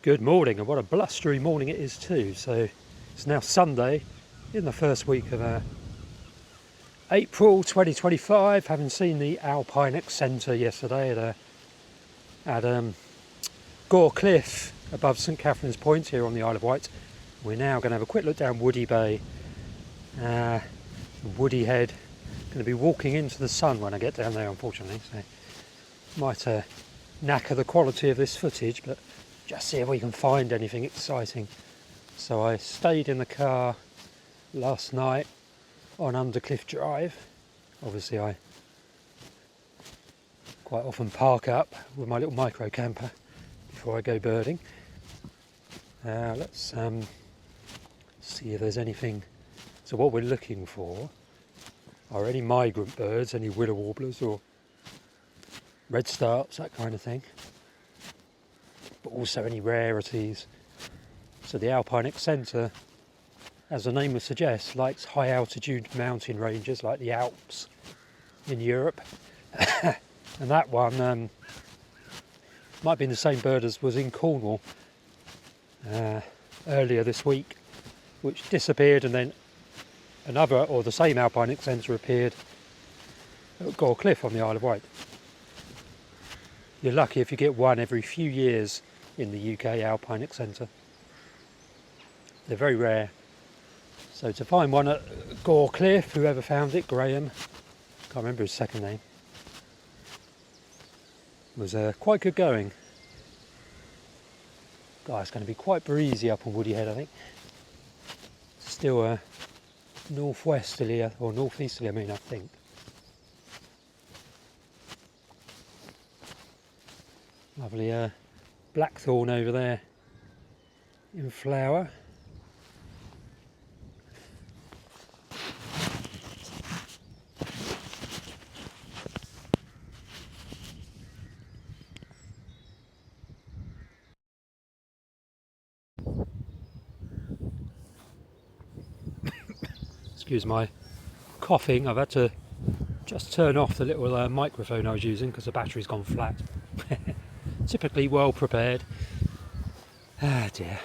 Good morning, and what a blustery morning it is too. So it's now Sunday in the first week of April 2025. Having seen the Alpine Centre yesterday at Gore Cliff above St Catherine's Point here on the Isle of Wight, we're now going to have a quick look down Woody Bay, Woody Head. Going to be walking into the sun when I get down there, unfortunately, so might knacker the quality of this footage, but just see if we can find anything exciting. So I stayed in the car last night on Undercliff Drive. Obviously I quite often park up with my little micro camper before I go birding. Let's see if there's anything. So what we're looking for are any migrant birds, any willow warblers or redstarts, that kind of thing, but also any rarities. So the Alpine Centre, as the name would suggest, likes high altitude mountain ranges like the Alps in Europe. And that one might be the same bird as was in Cornwall earlier this week, which disappeared, and then another or the same Alpine Centre appeared at Gore Cliff on the Isle of Wight. You're lucky if you get one every few years in the UK Alpine Centre. They're very rare. So to find one at Gore Cliff, whoever found it, Graham, can't remember his second name, was quite good going. God, it's going to be quite breezy up on Woody Head, I think. Still northwesterly or northeasterly, I think. Lovely blackthorn over there in flower. Excuse my coughing, I've had to just turn off the little microphone I was using because the battery's gone flat. Typically well prepared. Ah dear.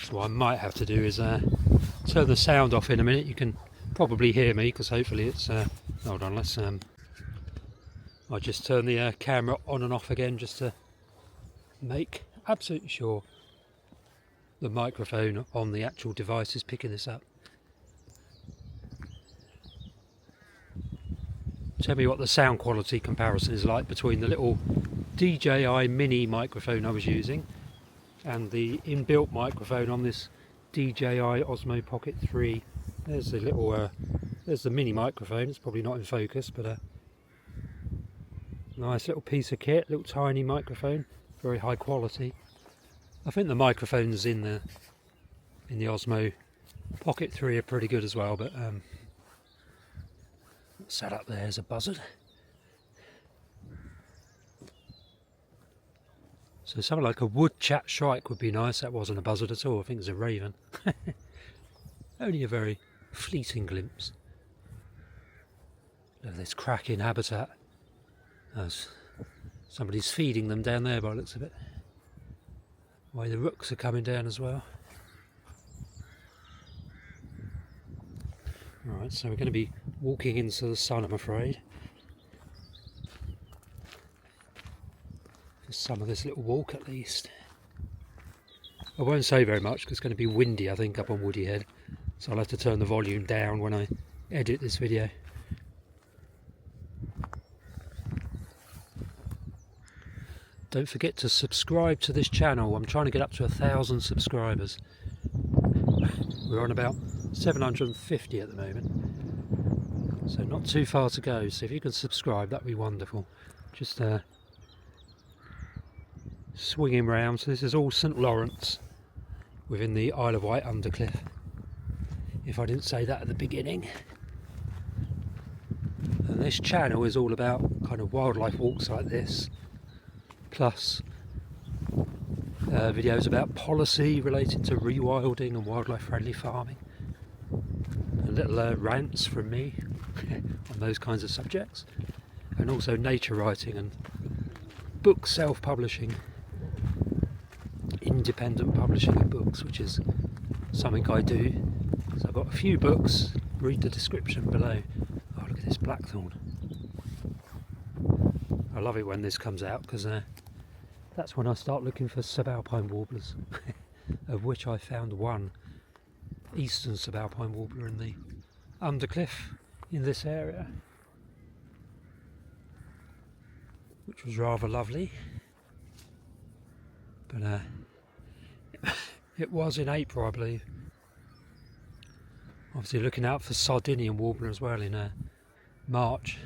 So what I might have to do is turn the sound off in a minute. You can probably hear me because hopefully it's hold on, let's I'll just turn the camera on and off again just to make absolutely sure the microphone on the actual device is picking this up. Tell me what the sound quality comparison is like between the little DJI mini microphone I was using and the inbuilt microphone on this DJI Osmo Pocket 3. There's the little, there's the mini microphone. It's probably not in focus, but a nice little piece of kit, little tiny microphone, very high quality. I think the microphones in the Osmo Pocket 3 are pretty good as well, but set up there as a buzzard. So something like a wood chat shrike would be nice. That wasn't a buzzard at all, I think it was a raven. Only a very fleeting glimpse of this cracking habitat. Somebody's feeding them down there by the looks of it. Why the rooks are coming down as well. Alright, so we're going to be walking into the sun, I'm afraid, for some of this little walk at least. I won't say very much because it's going to be windy, I think, up on Woody Head, so I'll have to turn the volume down when I edit this video. Don't forget to subscribe to this channel. I'm trying to get up to 1,000 subscribers. We're on about 750 at the moment, so not too far to go. So if you can subscribe, that'd be wonderful. Just swinging round. So this is all St Lawrence within the Isle of Wight Undercliff, if I didn't say that at the beginning. And this channel is all about kind of wildlife walks like this, plus videos about policy relating to rewilding and wildlife-friendly farming, and little rants from me on those kinds of subjects, and also nature writing and book self-publishing independent publishing of books, which is something I do. So I've got a few books, read the description below. Oh, look at this blackthorn. I love it when this comes out, because that's when I start looking for subalpine warblers, of which I found one eastern subalpine warbler in the Undercliff in this area, which was rather lovely. But it was in April, I believe. Obviously looking out for Sardinian warbler as well in March.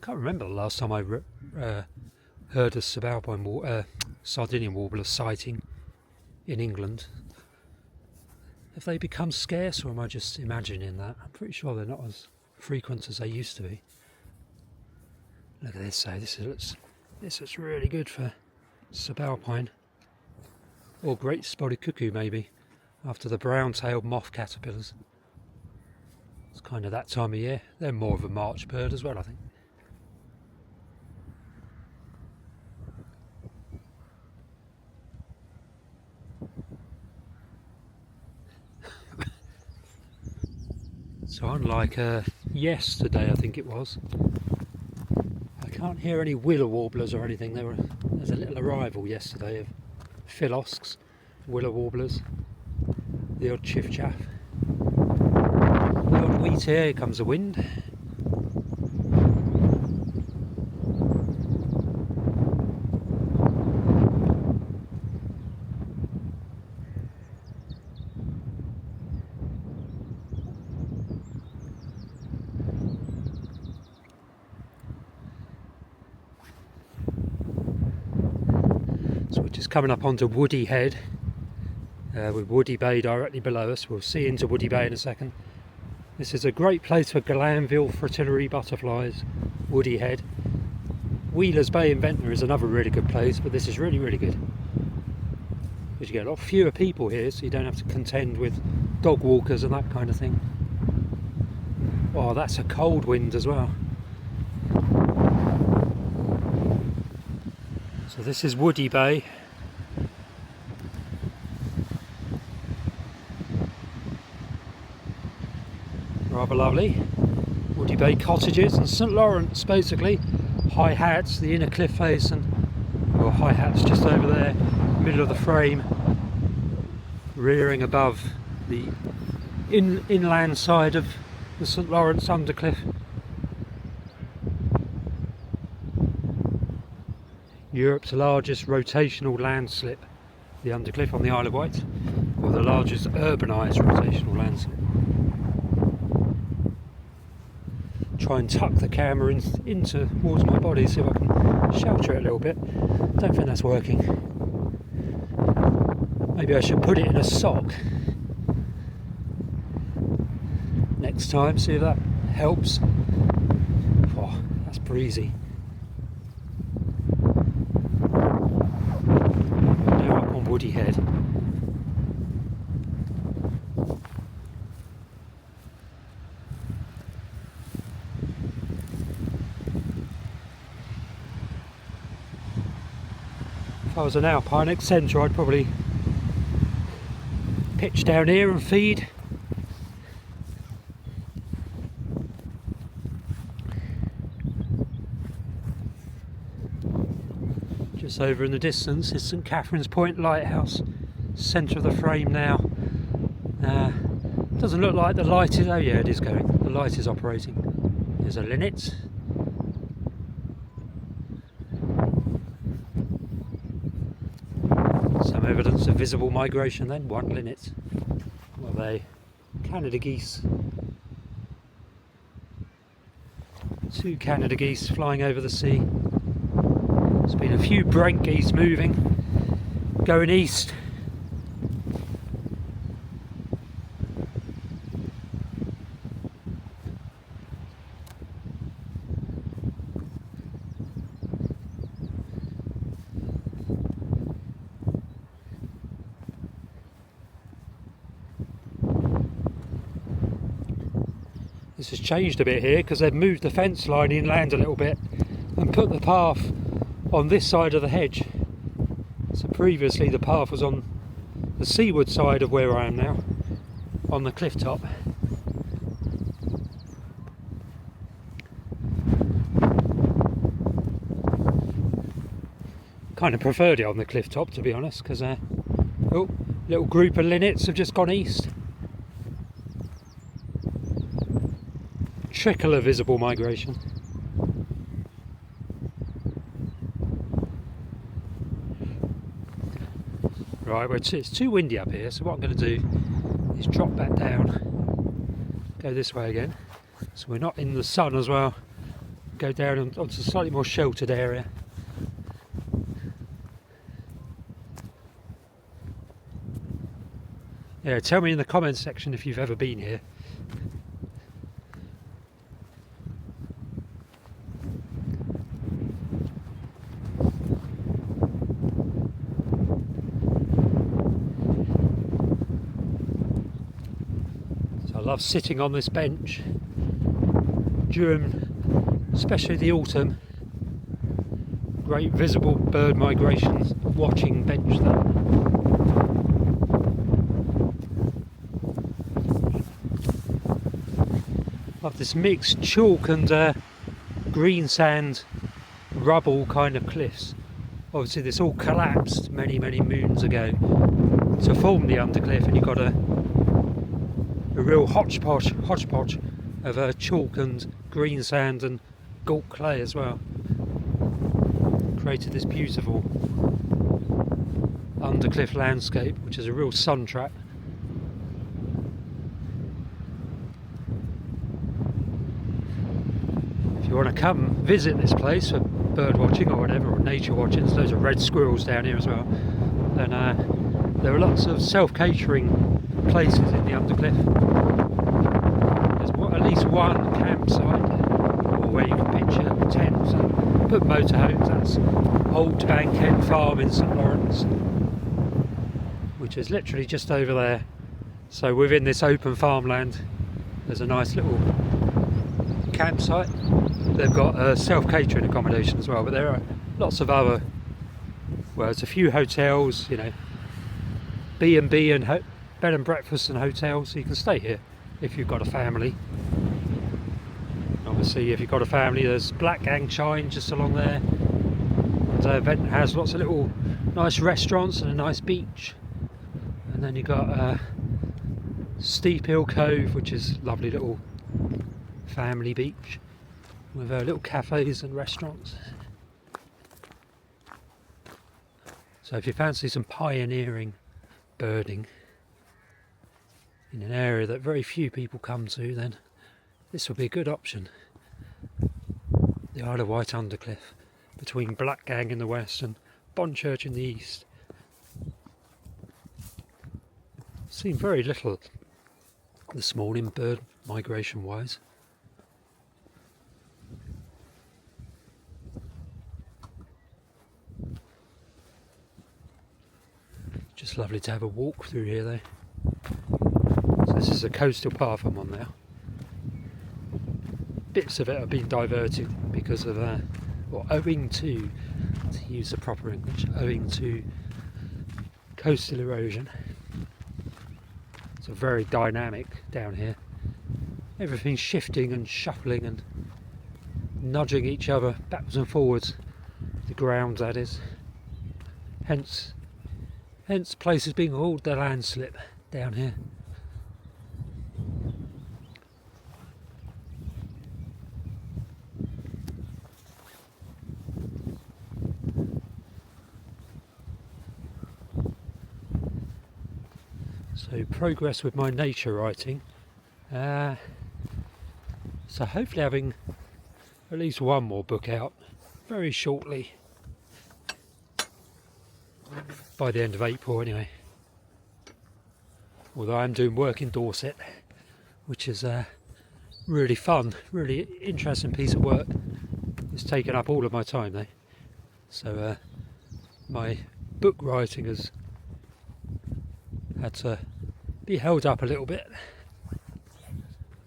Can't remember the last time I heard a subalpine Sardinian warbler sighting in England. Have they become scarce, or am I just imagining that? I'm pretty sure they're not as frequent as they used to be. Look at this, this looks really good for subalpine, or great spotted cuckoo maybe, after the brown-tailed moth caterpillars. It's kind of that time of year. They're more of a March bird as well, I think. So unlike yesterday, I think it was, I can't hear any willow warblers or anything. There's a little arrival yesterday of philosks, willow warblers, the odd chiff-chaff, the odd wheat. Here comes the wind. So we're just coming up onto Woody Head, with Woody Bay directly below us. We'll see into Woody Bay in a second. This is a great place for Glanville fritillary butterflies, Woody Head. Wheeler's Bay in Ventnor is another really good place, but this is really, really good. Because you get a lot fewer people here, so you don't have to contend with dog walkers and that kind of thing. Oh, that's a cold wind as well. So this is Woody Bay. Rather lovely. Woody Bay cottages and St Lawrence, basically. High Hats, the inner cliff face, and well, High Hats just over there, middle of the frame, rearing above the inland side of the St Lawrence Undercliff. Europe's largest rotational landslip, the Undercliff on the Isle of Wight, or the largest urbanised rotational landslip. Try and tuck the camera in towards my body, see if I can shelter it a little bit. Don't think that's working. Maybe I should put it in a sock next time, see if that helps. Oh, that's breezy. Now up on Woody Head. If I was an alpine eccentric, I'd probably pitch down here and feed. Just over in the distance is St Catherine's Point Lighthouse, centre of the frame now. Doesn't look like the light is, oh yeah, it is going, the light is operating. There's a linnet. Some evidence of visible migration then, one linnet. What are they? Canada geese. Two Canada geese flying over the sea. There's been a few Brent geese moving, going east. This has changed a bit here because they've moved the fence line inland a little bit and put the path on this side of the hedge. So previously the path was on the seaward side of where I am now, on the cliff top. Kind of preferred it on the cliff top, to be honest, because oh, little group of linnets have just gone east. Trickle of visible migration. Right, well, it's too windy up here, so what I'm going to do is drop back down, go this way again, so we're not in the sun as well, go down onto a slightly more sheltered area. Yeah, tell me in the comments section if you've ever been here. So I love sitting on this bench during, especially the autumn. Great visible bird migrations, watching bench there. Of this mixed chalk and green sand rubble kind of cliffs. Obviously this all collapsed many moons ago to form the Undercliff, and you've got a real hodgepodge of chalk and green sand and galt clay as well. Created this beautiful Undercliff landscape, which is a real sun trap. If you want to come visit this place for bird watching or whatever, or nature watching, there's loads of red squirrels down here as well, then there are lots of self-catering places in the Undercliff. There's at least one campsite, or where you can pitch your tents and put motorhomes. That's Old Bank End Farm in St Lawrence, which is literally just over there. So within this open farmland there's a nice little campsite. They've got self-catering accommodation as well, but there are lots of other, well, there's a few hotels, you know, B&B and bed and breakfast and hotels, so you can stay here if you've got a family. Obviously if you've got a family, there's Black Gang Chine just along there, and Ventnor has lots of little nice restaurants and a nice beach. And then you've got Steep Hill Cove, which is a lovely little family beach with little cafes and restaurants. So if you fancy some pioneering birding in an area that very few people come to, then this would be a good option. The Isle of Wight Undercliff, between Black Gang in the west and Bonchurch in the east. Seen very little this morning bird migration wise. Just lovely to have a walk through here though. So this is a coastal path I'm on now. Bits of it have been diverted because of, or owing to use the proper English, owing to coastal erosion. It's very dynamic down here. Everything's shifting and shuffling and nudging each other backwards and forwards. The ground, that is. Hence places being called the landslip down here. So progress with my nature writing. So hopefully having at least one more book out very shortly. By the end of April anyway. Although I'm doing work in Dorset, which is really fun, really interesting piece of work. It's taken up all of my time though. So my book writing has had to be held up a little bit.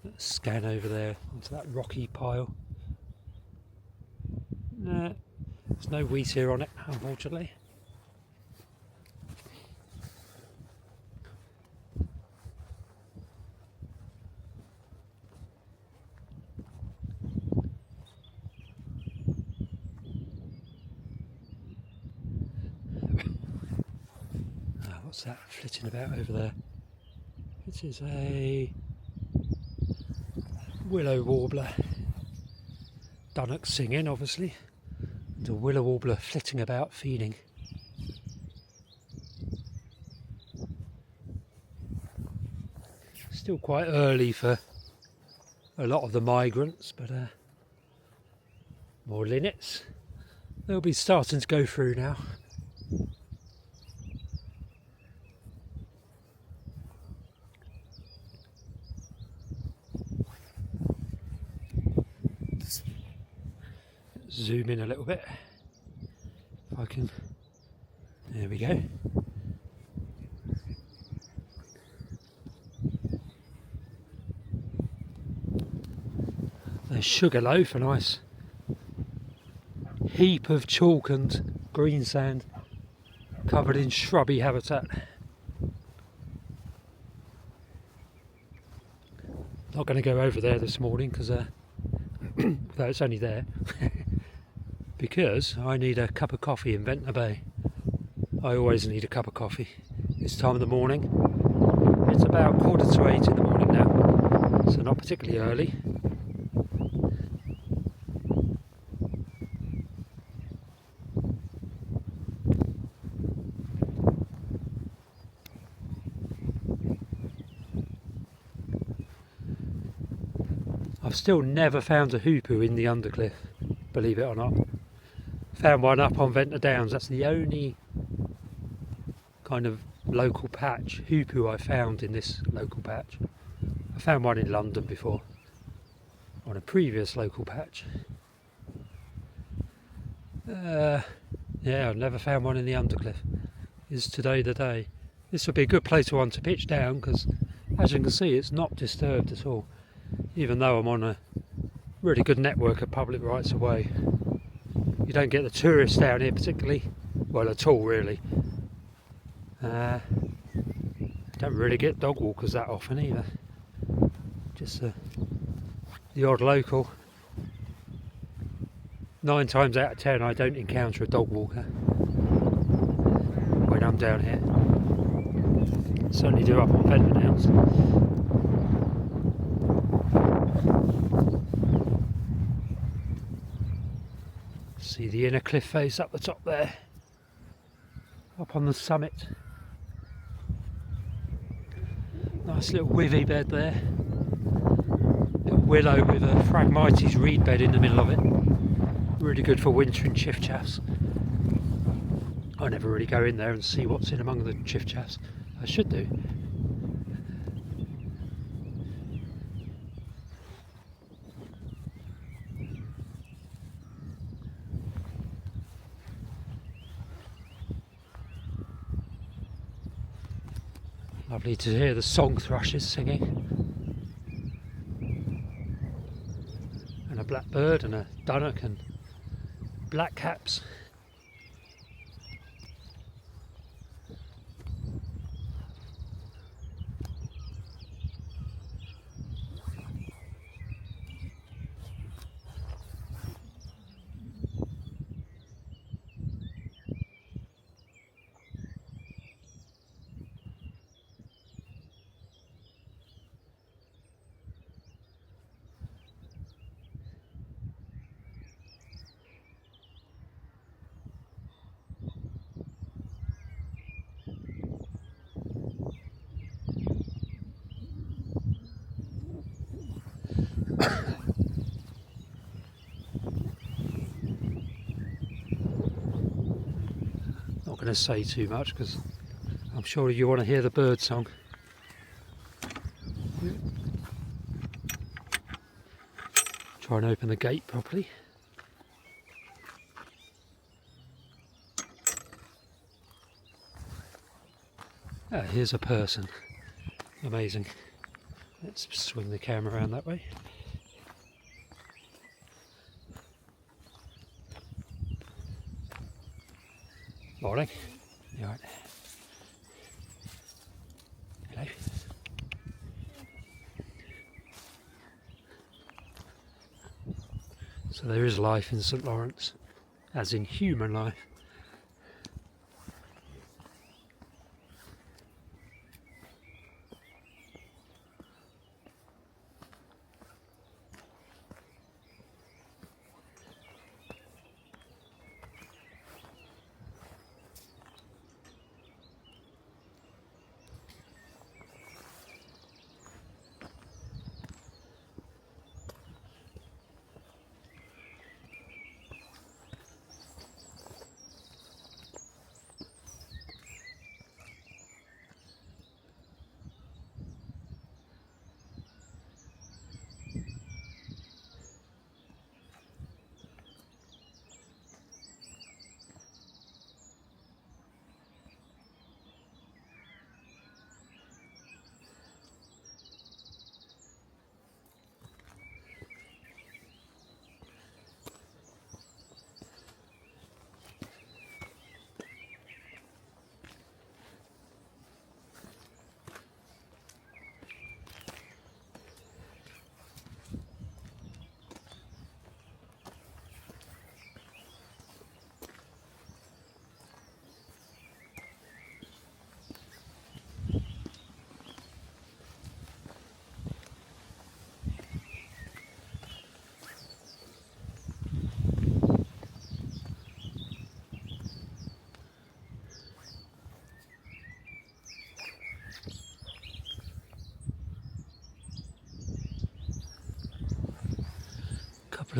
Let's scan over there onto that rocky pile. Nah, there's no wheat here on it, unfortunately. What's that flitting about over there? It is a willow warbler. Dunnock singing, obviously, and a willow warbler flitting about feeding. Still quite early for a lot of the migrants, but more linnets. They'll be starting to go through now. Zoom in a little bit if I can. There we go. There's Sugarloaf, a nice heap of chalk and green sand covered in shrubby habitat. Not going to go over there this morning because though it's only there because I need a cup of coffee in Ventnor Bay. I always need a cup of coffee this time of the morning. It's about 7:45 in the morning now, so not particularly early. I've still never found a hoopoo in the Undercliff, believe it or not. Found one up on Ventnor Downs. That's the only kind of local patch hoopoo I found in this local patch. I found one in London before, on a previous local patch. Yeah, I've never found one in the Undercliff. Is today the day? This would be a good place for one to pitch down because, as you can see, it's not disturbed at all. Even though I'm on a really good network of public rights of way. You don't get the tourists down here particularly, well at all really. Don't really get dog walkers that often either. Just the odd local. 9 times out of 10 I don't encounter a dog walker when I'm down here. Certainly do up on Ventnor Downs. See the inner cliff face up the top there, up on the summit. Nice little withy bed there. Little willow with a Phragmites reed bed in the middle of it. Really good for wintering chiffchaffs. I never really go in there and see what's in among the chiffchaffs. I should do. Lovely to hear the song thrushes singing. And a blackbird and a dunnock and blackcaps. Not going to say too much because I'm sure you want to hear the bird song. Try and open the gate properly. Ah, here's a person. Amazing. Let's swing the camera around that way. Morning. You alright? Hello. So there is life in St Lawrence, as in human life.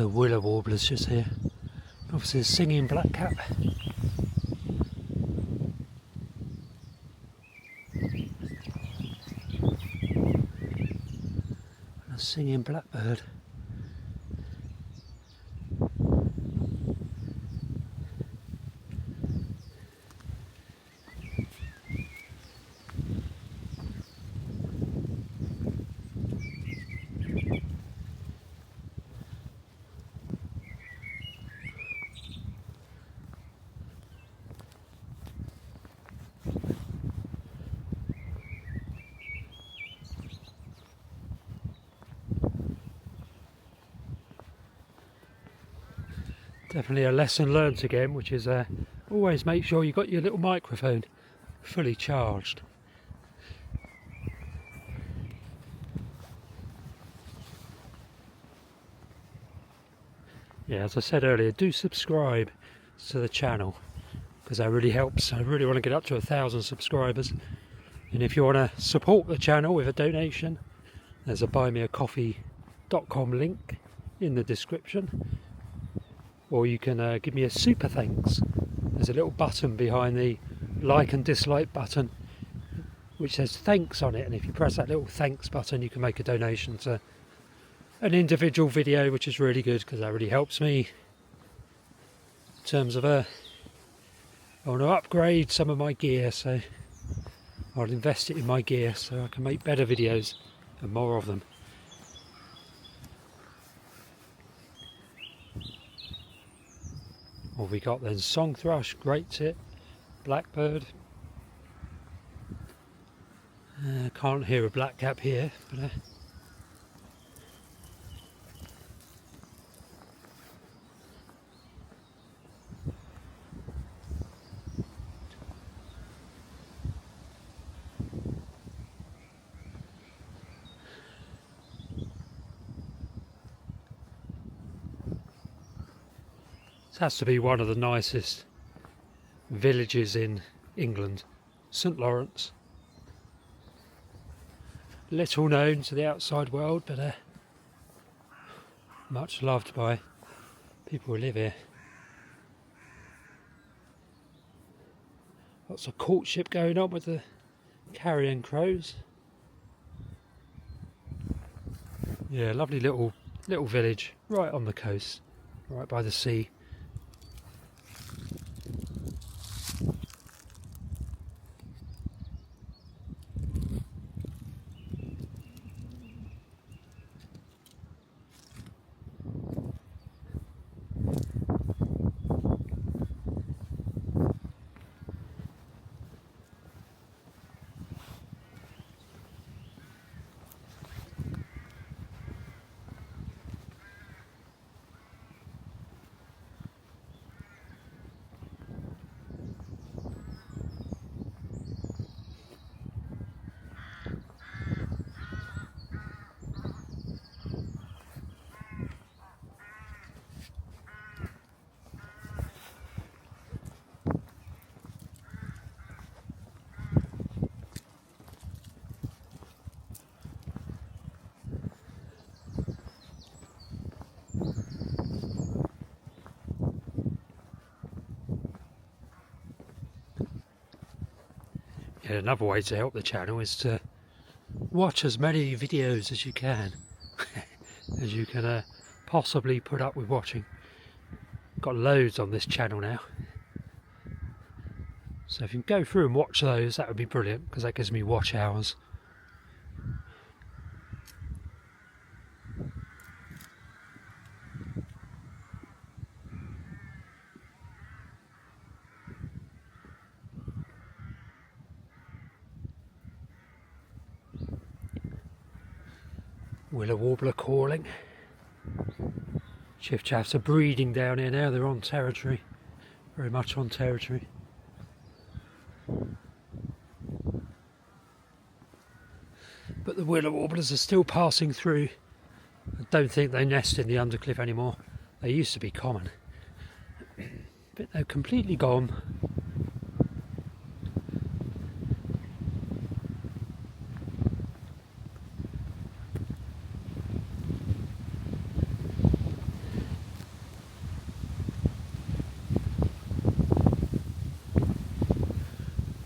couple of willow warblers just here. Obviously a singing blackcap. And a singing blackbird. Definitely a lesson learnt again, which is always make sure you've got your little microphone fully charged. Yeah, as I said earlier, do subscribe to the channel because that really helps. I really want to get up to 1,000 subscribers, and if you want to support the channel with a donation, there's a buymeacoffee.com link in the description. Or you can give me a super thanks. There's a little button behind the like and dislike button which says thanks on it, and if you press that little thanks button you can make a donation to an individual video, which is really good because that really helps me in terms of I want to upgrade some of my gear, so I'll invest it in my gear so I can make better videos and more of them. What we got then? Song thrush, great tit, blackbird. Can't hear a blackcap here, but this has to be one of the nicest villages in England, St Lawrence. Little known to the outside world, but much loved by people who live here. Lots of courtship going on with the carrion crows. Yeah, lovely little village right on the coast, right by the sea. Yeah, another way to help the channel is to watch as many videos as you can, as you can possibly put up with watching. Got loads on this channel now, so if you can go through and watch those, that would be brilliant, because that gives me watch hours. Willow warbler calling. Chiffchaffs are breeding down here now, they're on territory, very much on territory. But the willow warblers are still passing through. I don't think they nest in the Undercliff anymore. They used to be common, but they're completely gone.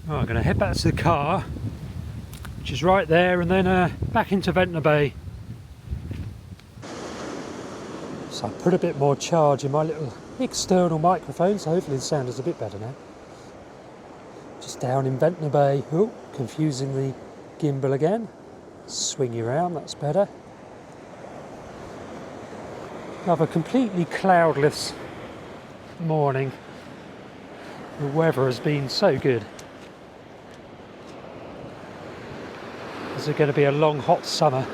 Right, I'm going to head back to the car, which is right there, and then back into Ventnor Bay. So I put a bit more charge in my little external microphone, so hopefully the sound is a bit better now. Just down in Ventnor Bay. Oh, confusing the gimbal again. Swing you around, that's better. Another completely cloudless morning. The weather has been so good. Is it going to be a long hot summer?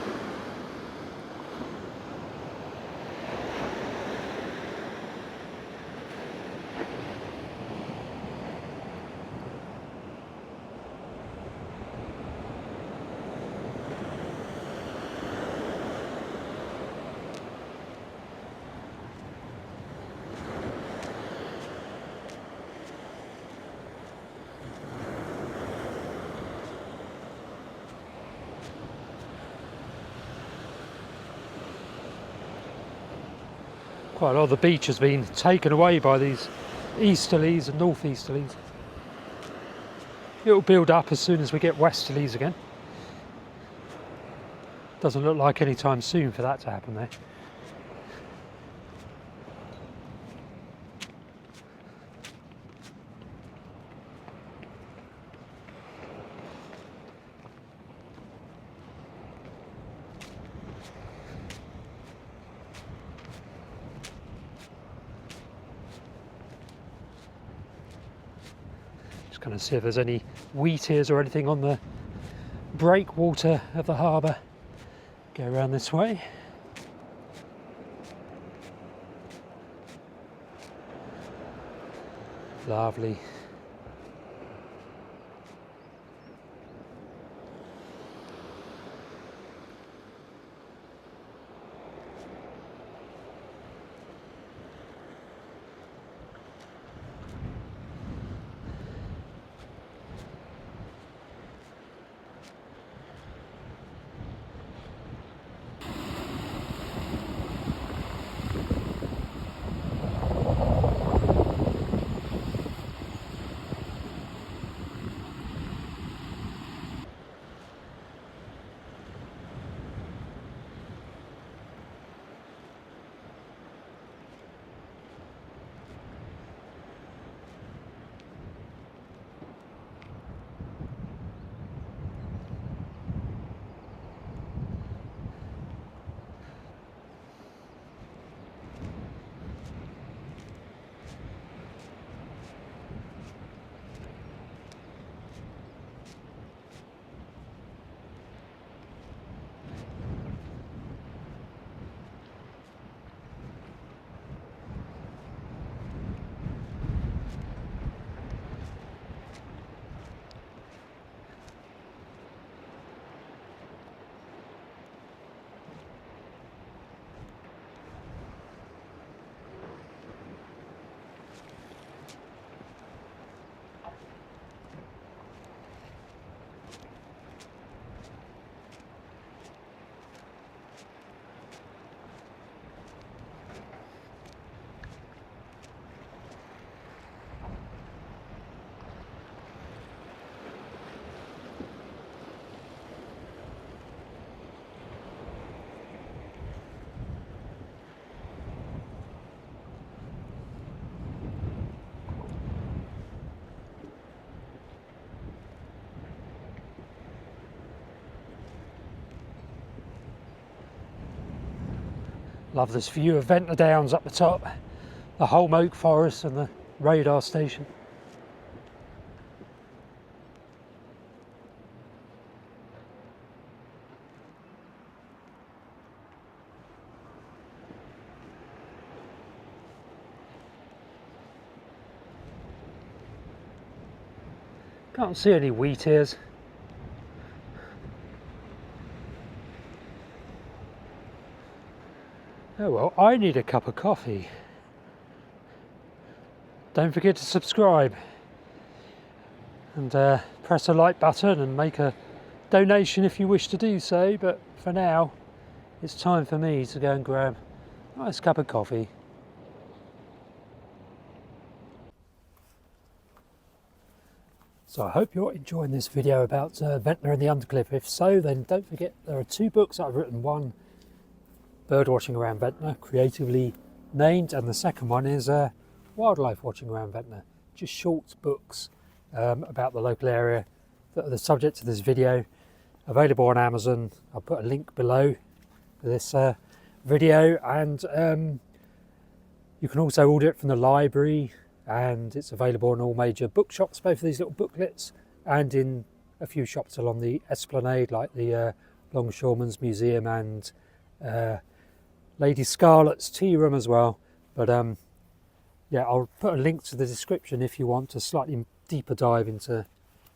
Quite a lot of the beach has been taken away by these easterlies and northeasterlies. It'll build up as soon as we get westerlies again. Doesn't look like any time soon for that to happen there. Kind of see if there's any wheat ears or anything on the breakwater of the harbour. Go around this way. Lovely. Love this view of Ventnor Downs up the top, the Holm Oak Forest and the radar station. Can't see any wheat ears. Oh well, I need a cup of coffee. Don't forget to subscribe and press the like button and make a donation if you wish to do so, but for now it's time for me to go and grab a nice cup of coffee. So I hope you're enjoying this video about Ventnor and the Undercliff. If so, then don't forget there are 2 books that I've written. One, Bird Watching Around Ventnor, creatively named, and the second one is Wildlife Watching Around Ventnor. Just short books about the local area that are the subject of this video. Available on Amazon. I'll put a link below for this video, and you can also order it from the library, and it's available in all major bookshops, both of these little booklets, and in a few shops along the Esplanade, like the Longshoremen's Museum and Lady Scarlett's Tea Room as well. But yeah, I'll put a link to the description if you want a slightly deeper dive into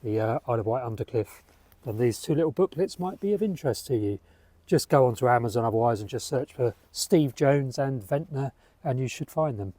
the Isle of Wight Undercliff. Then these 2 little booklets might be of interest to you. Just go onto Amazon otherwise and just search for Steve Jones and Ventnor and you should find them.